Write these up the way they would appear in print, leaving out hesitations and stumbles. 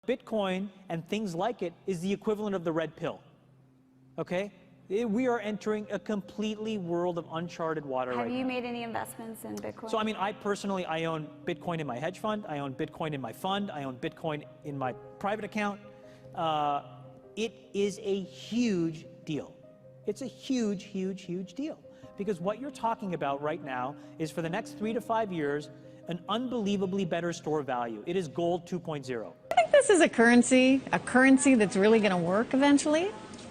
Bitcoin and things like it is the equivalent of the red pill, okay? We are entering a completely world of uncharted water right now. Have you made any investments in Bitcoin? So, I mean, I own Bitcoin in my hedge fund. I own Bitcoin in my fund. I own Bitcoin in my private account. It is a huge deal. It's a huge, huge, huge deal. Because what you're talking about right now is for the next 3 to 5 years, an unbelievably better store of value. It is gold 2.0. I think this is a currency that's really going to work eventually.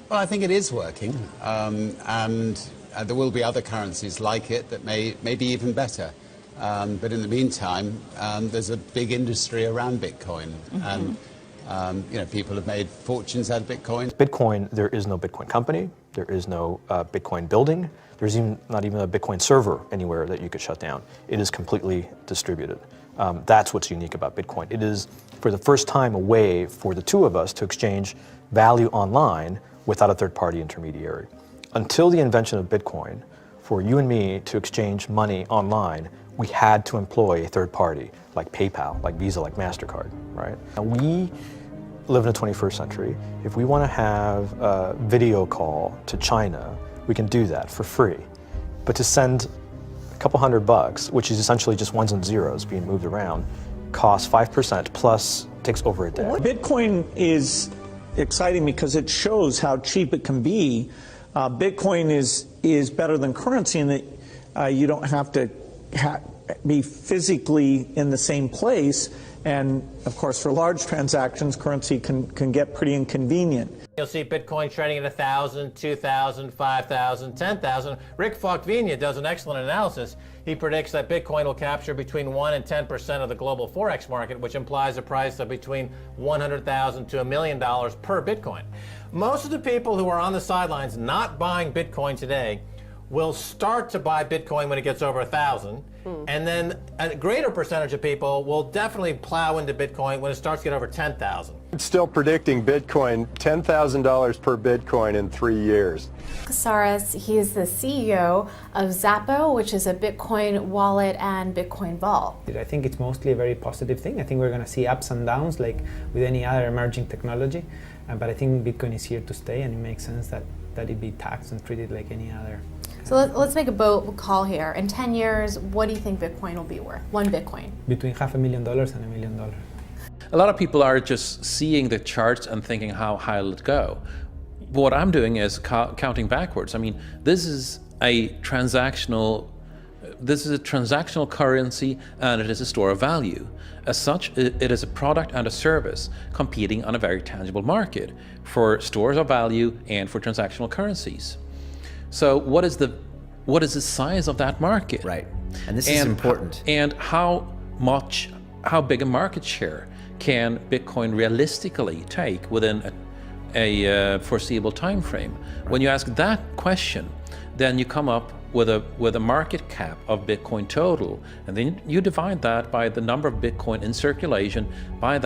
Well, I think it is working, and there will be other currencies like it that may be even better. But in the meantime, there's a big industry around Bitcoin, and people have made fortunes out of Bitcoin. Bitcoin, there is no Bitcoin company, there is no Bitcoin building, there's not even a Bitcoin server anywhere that you could shut down. It is completely distributed. That's what's unique about Bitcoin. It is, for the first time, a way for the two of us to exchange value online without a third-party intermediary. Until the invention of Bitcoin, for you and me to exchange money online, we had to employ a third party, like PayPal, like Visa, like MasterCard, right? Now we live in the 21st century. If we want to have a video call to China, we can do that for free. But to send a couple $100, which is essentially just ones and zeros being moved around, costs 5% plus takes over a day. Bitcoin is exciting because it shows how cheap it can be. Bitcoin is better than currency in that you don't have to be physically in the same place. And of course, for large transactions, currency can get pretty inconvenient. You'll see Bitcoin trading at 1,000, 2,000, 5,000, 10,000. Rick Falkvinia does an excellent analysis. He predicts that Bitcoin will capture between 1 and 10% of the global Forex market, which implies a price of between $100,000 to $1 million per Bitcoin. Most of the people who are on the sidelines not buying Bitcoin today will start to buy Bitcoin when it gets over 1,000, and then a greater percentage of people will definitely plow into Bitcoin when it starts to get over 10,000. I'm still predicting Bitcoin, $10,000 per Bitcoin in 3 years. Casares, he is the CEO of Zappo, which is a Bitcoin wallet and Bitcoin vault. I think it's mostly a very positive thing. I think we're going to see ups and downs like with any other emerging technology, but I think Bitcoin is here to stay, and it makes sense that it be taxed and treated like any other. So let's make a bold call here. In 10 years, what do you think Bitcoin will be worth? One Bitcoin? Between $500,000 and $1 million. A lot of people are just seeing the charts and thinking, how high will it go? What I'm doing is counting backwards. I mean, this is a transactional currency, and it is a store of value. As such, it is a product and a service competing on a very tangible market for stores of value and for transactional currencies. So what is the size of that market? Right, and this is important. And how big a market share can Bitcoin realistically take within a foreseeable time frame? Right. When you ask that question, then you come up with a market cap of Bitcoin total, and then you divide that by the number of Bitcoin in circulation by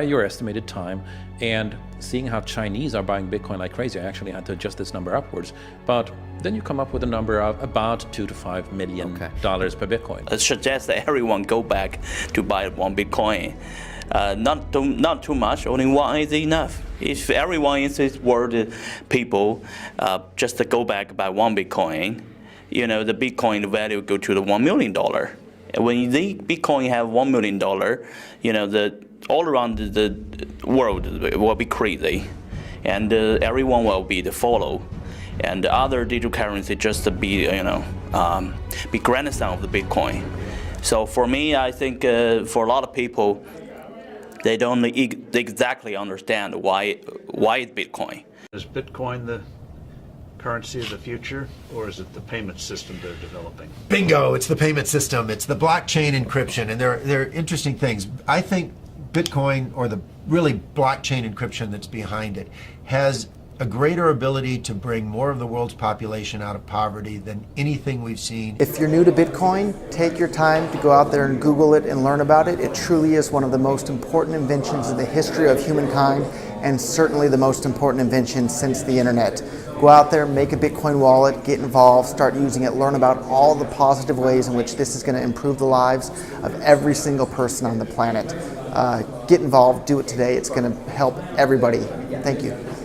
your estimated time, and seeing how Chinese are buying Bitcoin like crazy. I actually had to adjust this number upwards, but then you come up with a number of about $2 to $5 million per Bitcoin. I suggest that everyone go back to buy one Bitcoin. Not too much, only one is enough. If everyone in this world, people, just to go back buy one Bitcoin, the Bitcoin value go to the $1 million. When the Bitcoin have $1 million, all around the world will be crazy, and everyone will be the follow, and the other digital currency just to be grandson of the Bitcoin. So for me, I think for a lot of people, they don't exactly understand why it's Bitcoin. Is Bitcoin the currency of the future, or is it the payment system they're developing? Bingo! It's the payment system. It's the blockchain encryption, and they're interesting things. I think Bitcoin, or the really blockchain encryption that's behind it, has a greater ability to bring more of the world's population out of poverty than anything we've seen. If you're new to Bitcoin, take your time to go out there and Google it and learn about it. It truly is one of the most important inventions in the history of humankind, and certainly the most important invention since the internet. Go out there, make a Bitcoin wallet, get involved, start using it, learn about all the positive ways in which this is going to improve the lives of every single person on the planet. get involved, do it today. It's going to help everybody. Thank you.